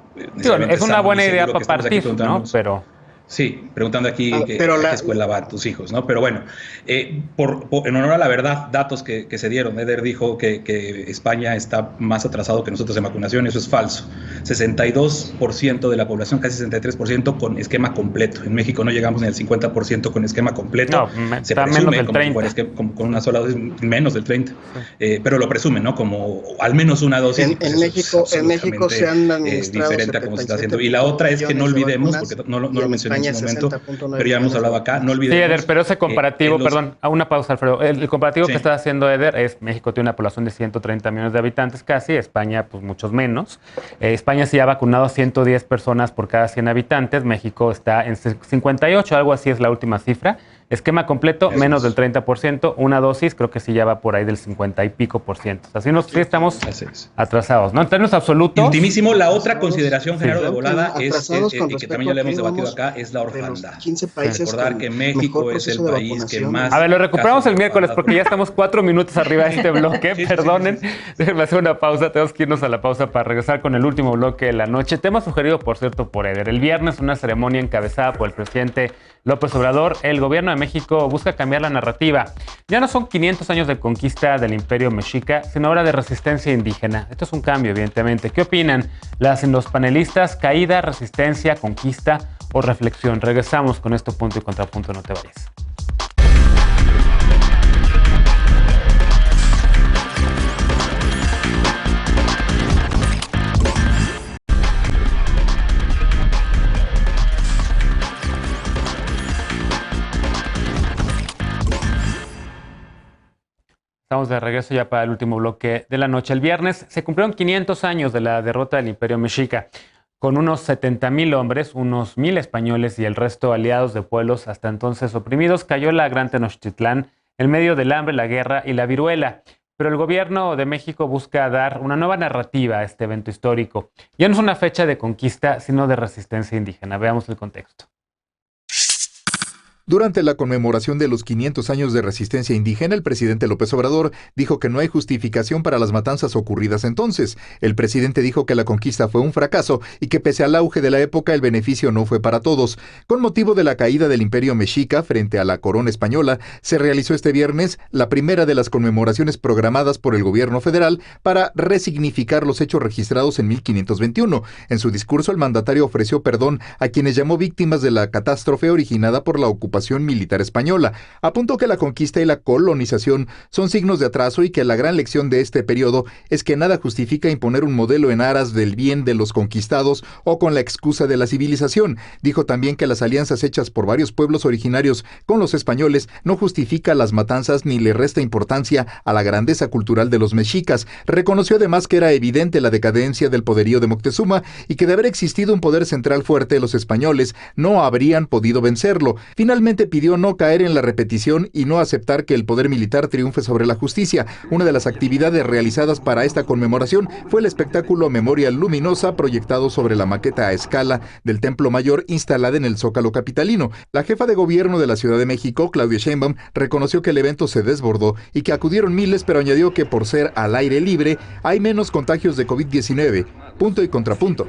es una buena idea para partir, ¿no? Pero... Sí, preguntando aquí a qué escuela van tus hijos, ¿no? Pero bueno, en honor a la verdad, datos que se dieron. Eder dijo que España está más atrasado que nosotros en vacunación. Eso es falso. 62% de la población, casi 63% con esquema completo. En México no llegamos ni al 50% con esquema completo. No, se presume menos del 30. Como con una sola dosis, menos del 30. Pero lo presumen, ¿no? Como al menos una dosis. En México se han administrado diferente a cómo se está haciendo. Y la otra es que no olvidemos, porque no lo mencioné en su momento, pero ya hemos hablado acá, no olvidemos. Sí, Eder, pero ese comparativo, perdón, a una pausa, Alfredo. El comparativo que está haciendo Eder es México tiene una población de 130 millones de habitantes casi, España pues muchos menos. España sí ha vacunado a 110 personas por cada 100 habitantes, México está en 58, algo así es la última cifra. Esquema completo, menos del 30%. Una dosis, creo que sí ya va por ahí del 50 y pico %. Así sí estamos atrasados, ¿no? En términos absolutos. Ultimísimo, la otra consideración, Genaro, de volada, es que también ya le hemos debatido acá, es la orfandad. Recordar que México es el país que más... A ver, lo recuperamos el miércoles porque ya estamos 4 minutos arriba de este bloque. Perdonen, déjenme hacer una pausa. Tenemos que irnos a la pausa para regresar con el último bloque de la noche. Tema sugerido, por cierto, por Eder. El viernes, una ceremonia encabezada por el presidente López Obrador. El gobierno de México busca cambiar la narrativa. Ya no son 500 años de conquista del Imperio Mexica, sino ahora de resistencia indígena. Esto es un cambio, evidentemente. ¿Qué opinan los panelistas? ¿Caída, resistencia, conquista o reflexión? Regresamos con esto, punto y contrapunto. No te vayas. Estamos de regreso ya para el último bloque de la noche. El viernes se cumplieron 500 años de la derrota del Imperio Mexica. Con unos 70,000 hombres, unos 1,000 españoles y el resto aliados de pueblos hasta entonces oprimidos, cayó la Gran Tenochtitlán en medio del hambre, la guerra y la viruela. Pero el gobierno de México busca dar una nueva narrativa a este evento histórico. Ya no es una fecha de conquista, sino de resistencia indígena. Veamos el contexto. Durante la conmemoración de los 500 años de resistencia indígena, el presidente López Obrador dijo que no hay justificación para las matanzas ocurridas entonces. El presidente dijo que la conquista fue un fracaso y que pese al auge de la época, el beneficio no fue para todos. Con motivo de la caída del Imperio Mexica frente a la corona española, se realizó este viernes la primera de las conmemoraciones programadas por el gobierno federal para resignificar los hechos registrados en 1521. En su discurso, el mandatario ofreció perdón a quienes llamó víctimas de la catástrofe originada por la ocupación militar española. Apuntó que la conquista y la colonización son signos de atraso y que la gran lección de este periodo es que nada justifica imponer un modelo en aras del bien de los conquistados o con la excusa de la civilización. Dijo también que las alianzas hechas por varios pueblos originarios con los españoles no justifica las matanzas ni le resta importancia a la grandeza cultural de los mexicas. Reconoció además que era evidente la decadencia del poderío de Moctezuma y que de haber existido un poder central fuerte, los españoles no habrían podido vencerlo. Finalmente pidió no caer en la repetición y no aceptar que el poder militar triunfe sobre la justicia. Una de las actividades realizadas para esta conmemoración fue el espectáculo Memoria Luminosa, proyectado sobre la maqueta a escala del Templo Mayor instalada en el Zócalo capitalino. La jefa de gobierno de la Ciudad de México, Claudia Sheinbaum, reconoció que el evento se desbordó y que acudieron miles, pero añadió que por ser al aire libre hay menos contagios de COVID-19. Punto y contrapunto.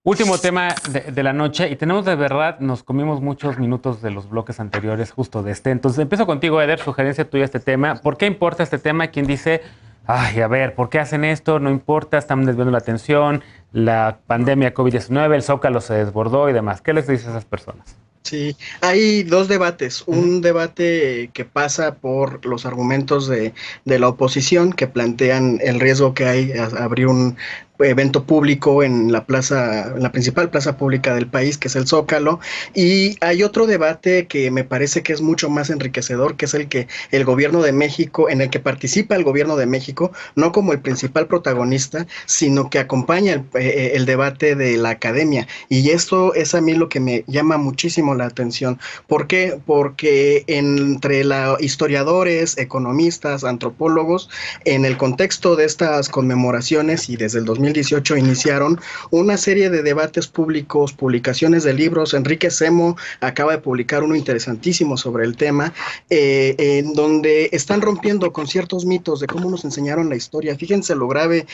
Último tema de la noche, y tenemos de verdad, nos comimos muchos minutos de los bloques anteriores justo de este. Entonces empiezo contigo, Eder, sugerencia tuya este tema. ¿Por qué importa este tema? ¿Quién dice, ay, a ver, ¿por qué hacen esto? No importa, están desviando la atención, la pandemia COVID-19, el Zócalo se desbordó y demás. ¿Qué les dices a esas personas? Sí, hay dos debates. Un debate que pasa por los argumentos de la oposición que plantean el riesgo que hay a abrir evento público en la principal plaza pública del país, que es el Zócalo. Y hay otro debate que me parece que es mucho más enriquecedor, que es el que el gobierno de México, en el que participa el gobierno de México, no como el principal protagonista, sino que acompaña el debate de la academia. Y esto es a mí lo que me llama muchísimo la atención. ¿Por qué? Porque entre historiadores, economistas, antropólogos, en el contexto de estas conmemoraciones, y desde el 2018 iniciaron una serie de debates públicos, publicaciones de libros. Enrique Semo acaba de publicar uno interesantísimo sobre el tema, en donde están rompiendo con ciertos mitos de cómo nos enseñaron la historia. Fíjense lo grave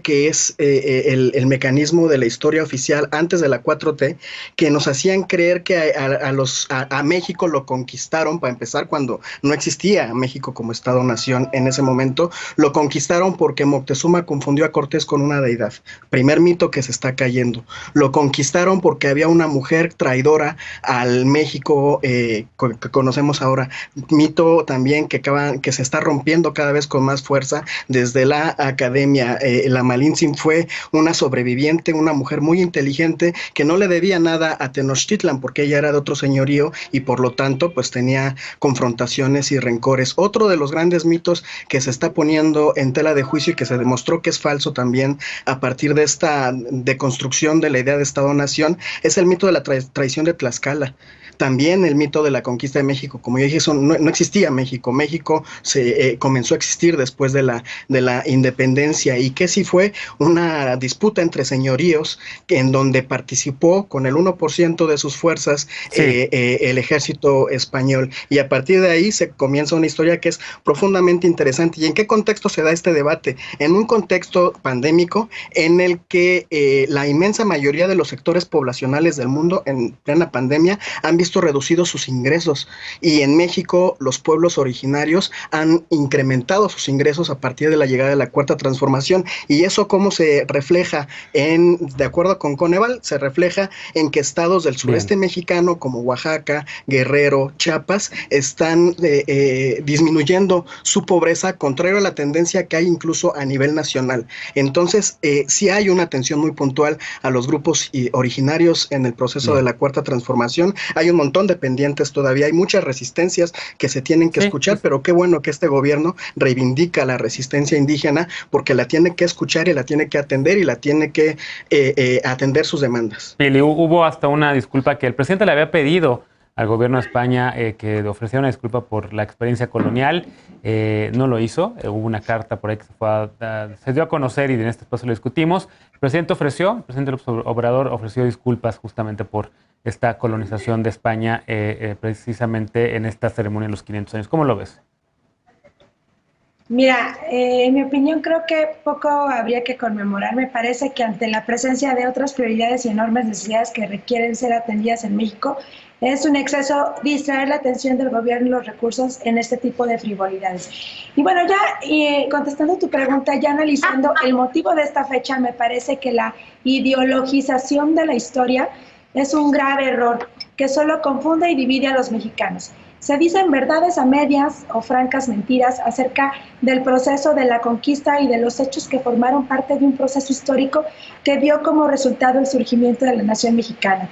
que es el mecanismo de la historia oficial antes de la 4T, que nos hacían creer que a México lo conquistaron, para empezar, cuando no existía México como Estado-nación en ese momento. Lo conquistaron porque Moctezuma confundió a Cortés con una deidad. Primer mito que se está cayendo. Lo conquistaron porque había una mujer traidora al México que conocemos ahora. Mito también que se está rompiendo cada vez con más fuerza desde la academia. La Malintzin fue una sobreviviente, una mujer muy inteligente que no le debía nada a Tenochtitlan porque ella era de otro señorío y por lo tanto pues tenía confrontaciones y rencores. Otro de los grandes mitos que se está poniendo en tela de juicio y que se demostró que es falso también a partir de esta deconstrucción de la idea de Estado-nación es el mito de la traición de Tlaxcala. También el mito de la conquista de México. Como yo dije, no existía México. México comenzó a existir después de la independencia, y que sí fue una disputa entre señoríos en donde participó con el 1% de sus fuerzas el ejército español. Y a partir de ahí se comienza una historia que es profundamente interesante. ¿Y en qué contexto se da este debate? En un contexto pandémico en el que la inmensa mayoría de los sectores poblacionales del mundo en plena pandemia han visto reducidos sus ingresos, y en México los pueblos originarios han incrementado sus ingresos a partir de la llegada de la Cuarta Transformación. Y eso, ¿cómo se refleja? De acuerdo con Coneval, se refleja en que estados del sureste mexicano como Oaxaca, Guerrero, Chiapas están disminuyendo su pobreza, contrario a la tendencia que hay incluso a nivel nacional. Entonces, sí hay una atención muy puntual a los grupos originarios en el proceso de la Cuarta Transformación. Hay un montón de pendientes todavía, hay muchas resistencias que se tienen que escuchar, pero qué bueno que este gobierno reivindica la resistencia indígena, porque la tiene que escuchar y la tiene que atender, y la tiene que atender sus demandas. Pili, hubo hasta una disculpa que el presidente le había pedido al gobierno de España, que le ofreciera una disculpa por la experiencia colonial. No lo hizo. Hubo una carta por ahí que se dio a conocer, y en este espacio lo discutimos. El presidente Obrador ofreció disculpas justamente por esta colonización de España, precisamente en esta ceremonia de los 500 años. ¿Cómo lo ves? Mira, en mi opinión creo que poco habría que conmemorar. Me parece que ante la presencia de otras prioridades y enormes necesidades que requieren ser atendidas en México, es un exceso distraer la atención del gobierno y los recursos en este tipo de frivolidades. Y bueno, ya contestando tu pregunta, ya analizando el motivo de esta fecha, me parece que la ideologización de la historia es un grave error que solo confunde y divide a los mexicanos. Se dicen verdades a medias o francas mentiras acerca del proceso de la conquista y de los hechos que formaron parte de un proceso histórico que dio como resultado el surgimiento de la nación mexicana.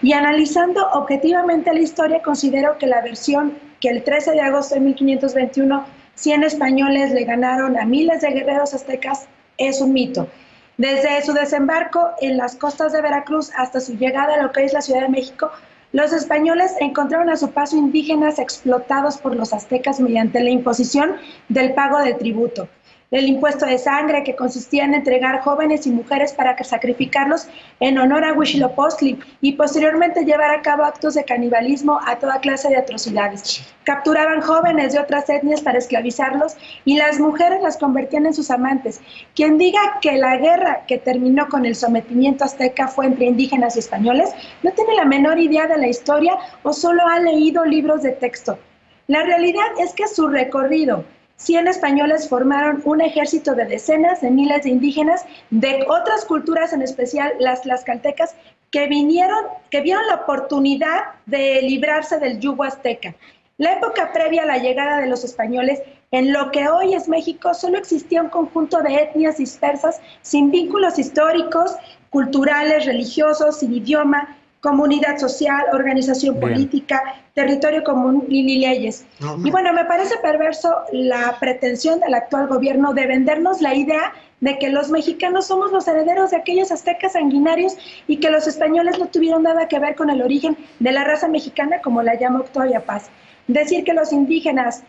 Y analizando objetivamente la historia, considero que la versión que el 13 de agosto de 1521 100 españoles le ganaron a miles de guerreros aztecas es un mito. Desde su desembarco en las costas de Veracruz hasta su llegada a lo que es la Ciudad de México, los españoles encontraron a su paso indígenas explotados por los aztecas mediante la imposición del pago del tributo. El impuesto de sangre, que consistía en entregar jóvenes y mujeres para sacrificarlos en honor a Huitzilopochtli, y posteriormente llevar a cabo actos de canibalismo a toda clase de atrocidades. Capturaban jóvenes de otras etnias para esclavizarlos, y las mujeres las convertían en sus amantes. Quien diga que la guerra que terminó con el sometimiento azteca fue entre indígenas y españoles, no tiene la menor idea de la historia o solo ha leído libros de texto. La realidad es que su recorrido, 100 españoles formaron un ejército de decenas de miles de indígenas de otras culturas, en especial las tlaxcaltecas, que vieron la oportunidad de librarse del yugo azteca. La época previa a la llegada de los españoles en lo que hoy es México solo existía un conjunto de etnias dispersas sin vínculos históricos, culturales, religiosos, sin idioma, comunidad social, organización política, territorio común y leyes. Y bueno, me parece perverso la pretensión del actual gobierno de vendernos la idea de que los mexicanos somos los herederos de aquellos aztecas sanguinarios y que los españoles no tuvieron nada que ver con el origen de la raza mexicana, como la llama Octavia Paz. Decir que los indígenas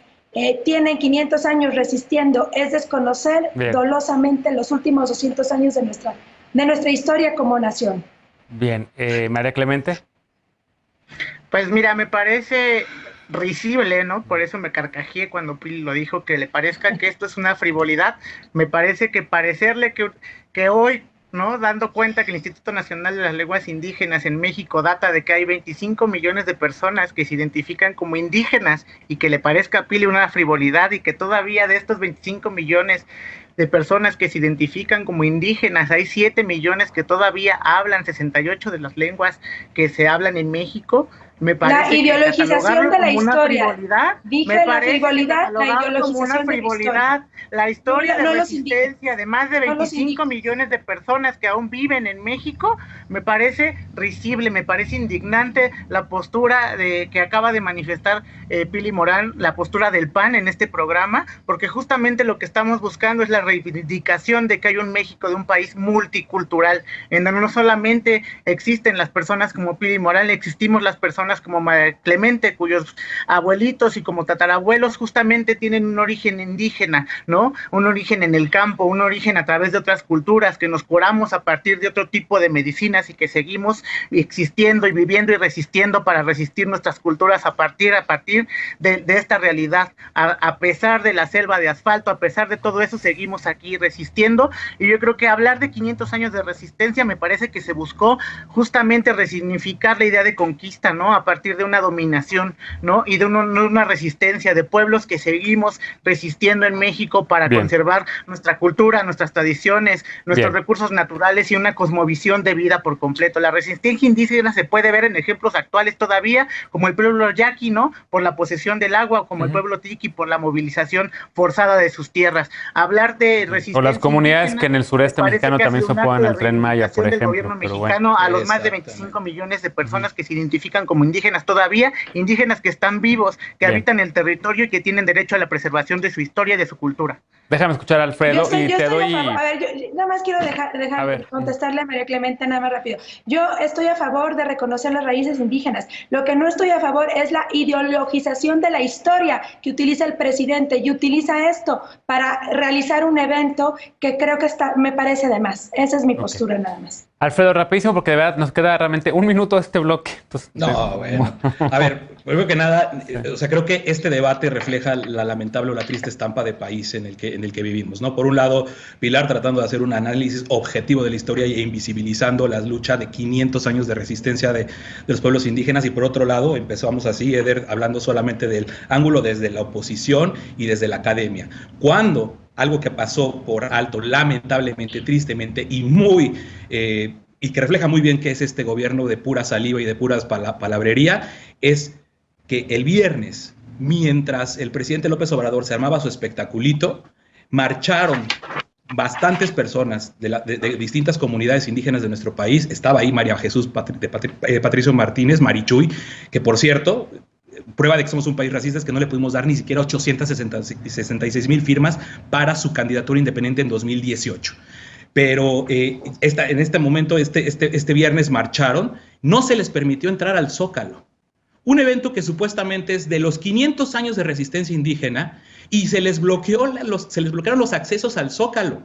tienen 500 años resistiendo es desconocer dolosamente los últimos 200 años de nuestra historia como nación. Bien, María Clemente. Pues mira, me parece risible, ¿no? Por eso me carcajeé cuando Pili lo dijo, que le parezca que esto es una frivolidad. Me parece que parecerle que hoy, ¿no? Dando cuenta que el Instituto Nacional de las Lenguas Indígenas en México data de que hay 25 millones de personas que se identifican como indígenas y que le parezca a Pili una frivolidad y que todavía de estos 25 millones de personas que se identifican como indígenas, hay 7 millones que todavía hablan 68 de las lenguas que se hablan en México. Me parece la ideologización de la historia. Dije la frivolidad, la ideologización de la historia. La historia de resistencia de más de 25 millones de personas que aún viven en México, me parece risible, me parece indignante la postura que acaba de manifestar Pili Morán, la postura del PAN en este programa, porque justamente lo que estamos buscando es la reivindicación de que hay un México, de un país multicultural, en donde no solamente existen las personas como Pili Morán, existimos las personas como María Clemente, cuyos abuelitos y como tatarabuelos justamente tienen un origen indígena, ¿no? Un origen en el campo, un origen a través de otras culturas, que nos curamos a partir de otro tipo de medicinas y que seguimos existiendo y viviendo y resistiendo para resistir nuestras culturas a partir de esta realidad. A pesar de la selva de asfalto, a pesar de todo eso, seguimos aquí resistiendo, y yo creo que hablar de 500 años de resistencia me parece que se buscó justamente resignificar la idea de conquista, ¿no? A partir de una dominación, ¿no? Y de una resistencia de pueblos que seguimos resistiendo en México para conservar nuestra cultura, nuestras tradiciones, nuestros recursos naturales y una cosmovisión de vida por completo. La resistencia indígena se puede ver en ejemplos actuales todavía, como el pueblo yaqui, ¿no? Por la posesión del agua, o como el pueblo tiqui por la movilización forzada de sus tierras. Hablar de resistencia o las comunidades que en el sureste mexicano también se oponen al Tren Maya, por ejemplo. Gobierno mexicano a los más de 25 millones de personas que se identifican como indígenas todavía, indígenas que están vivos, que habitan el territorio y que tienen derecho a la preservación de su historia y de su cultura. Déjame escuchar a Alfredo y te doy... A ver, yo nada más quiero dejar contestarle a María Clemente nada más rápido. Yo estoy a favor de reconocer las raíces indígenas. Lo que no estoy a favor es la ideologización de la historia que utiliza el presidente, y utiliza esto para realizar un evento que creo que me parece de más. Esa es mi postura nada más. Alfredo, rapidísimo, porque de verdad nos queda realmente un minuto de este bloque. Entonces, bueno. A ver, primero que nada, o sea, creo que este debate refleja la lamentable o la triste estampa de país en el que vivimos, ¿no? Por un lado, Pilar tratando de hacer un análisis objetivo de la historia e invisibilizando la lucha de 500 años de resistencia de los pueblos indígenas, y por otro lado, empezamos así, Eder, hablando solamente del ángulo desde la oposición y desde la academia. Cuando algo que pasó por alto, lamentablemente, tristemente y muy... y que refleja muy bien que es este gobierno de pura saliva y de puras palabrería, es que el viernes, mientras el presidente López Obrador se armaba su espectaculito, marcharon bastantes personas de distintas comunidades indígenas de nuestro país. Estaba ahí María Jesús Patricio Martínez, Marichuy, que por cierto... Prueba de que somos un país racista es que no le pudimos dar ni siquiera 866,000 firmas para su candidatura independiente en 2018. Pero en este momento, este viernes marcharon, no se les permitió entrar al Zócalo. Un evento que supuestamente es de los 500 años de resistencia indígena, y se les bloquearon los accesos al Zócalo,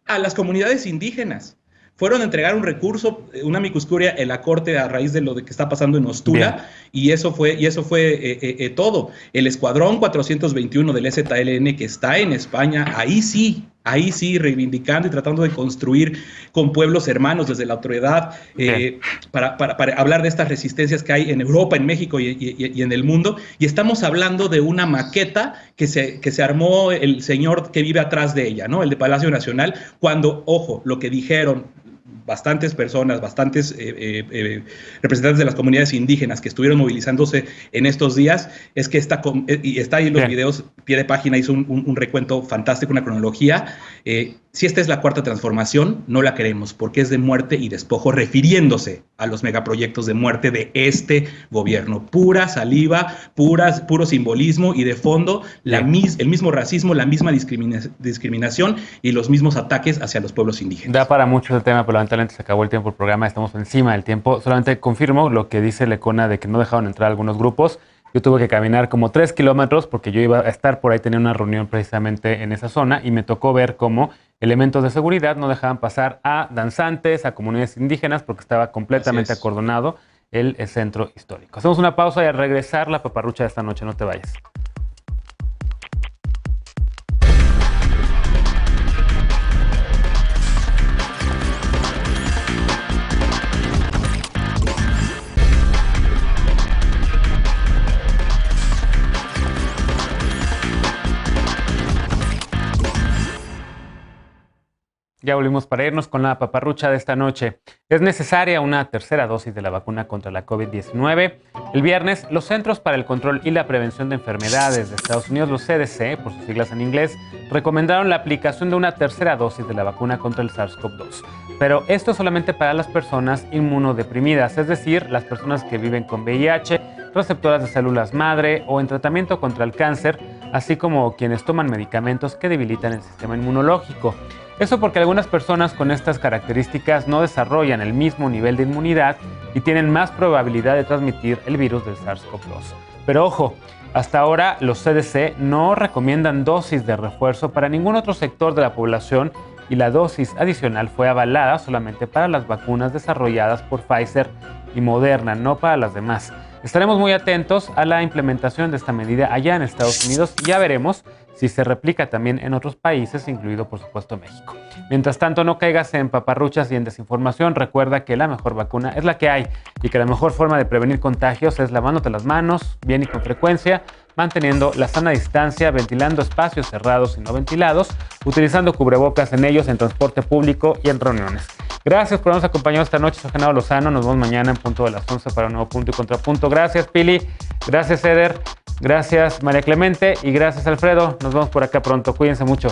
a las comunidades indígenas. Fueron a entregar un recurso, una amicus curiae en la corte a raíz de lo que está pasando en Ostula, y eso fue todo. El escuadrón 421 del EZLN que está en España, ahí sí reivindicando y tratando de construir con pueblos hermanos desde la autoridad para hablar de estas resistencias que hay en Europa, en México y en el mundo. Y estamos hablando de una maqueta que se armó el señor que vive atrás de ella, ¿no? El de Palacio Nacional, cuando, ojo, lo que dijeron bastantes personas, bastantes representantes de las comunidades indígenas que estuvieron movilizándose en estos días, es que está ahí en los videos, pie de página hizo un recuento fantástico, una cronología. Si esta es la cuarta transformación, no la queremos, porque es de muerte y despojo, refiriéndose a los megaproyectos de muerte de este gobierno. Pura saliva, puro simbolismo y de fondo el mismo racismo, la misma discriminación y los mismos ataques hacia los pueblos indígenas. Da para mucho el tema, pero lamentablemente se acabó el tiempo del programa, estamos encima del tiempo. Solamente confirmo lo que dice Lecona de que no dejaron entrar algunos grupos. Yo tuve que caminar como 3 kilómetros porque yo iba a estar por ahí, tenía una reunión precisamente en esa zona y me tocó ver cómo elementos de seguridad no dejaban pasar a danzantes, a comunidades indígenas porque estaba completamente acordonado el centro histórico. Hacemos una pausa y al regresar la paparrucha de esta noche, no te vayas. Ya volvimos para irnos con la paparrucha de esta noche. Es necesaria una tercera dosis de la vacuna contra la COVID-19. El viernes, los Centros para el Control y la Prevención de Enfermedades de Estados Unidos, los CDC, por sus siglas en inglés, recomendaron la aplicación de una tercera dosis de la vacuna contra el SARS-CoV-2. Pero esto es solamente para las personas inmunodeprimidas, es decir, las personas que viven con VIH, receptoras de células madre o en tratamiento contra el cáncer, así como quienes toman medicamentos que debilitan el sistema inmunológico. Eso porque algunas personas con estas características no desarrollan el mismo nivel de inmunidad y tienen más probabilidad de transmitir el virus del SARS-CoV-2. Pero ojo, hasta ahora los CDC no recomiendan dosis de refuerzo para ningún otro sector de la población y la dosis adicional fue avalada solamente para las vacunas desarrolladas por Pfizer y Moderna, no para las demás. Estaremos muy atentos a la implementación de esta medida allá en Estados Unidos y ya veremos si se replica también en otros países, incluido por supuesto México. Mientras tanto, no caigas en paparruchas y en desinformación. Recuerda que la mejor vacuna es la que hay y que la mejor forma de prevenir contagios es lavándote las manos bien y con frecuencia, manteniendo la sana distancia, ventilando espacios cerrados y no ventilados, utilizando cubrebocas en ellos, en transporte público y en reuniones. Gracias por habernos acompañado esta noche. Soy Genaro Lozano. Nos vemos mañana en punto de las 11 para un nuevo punto y contrapunto. Gracias, Pili. Gracias, Eder. Gracias, María Clemente. Y gracias, Alfredo. Nos vemos por acá pronto. Cuídense mucho.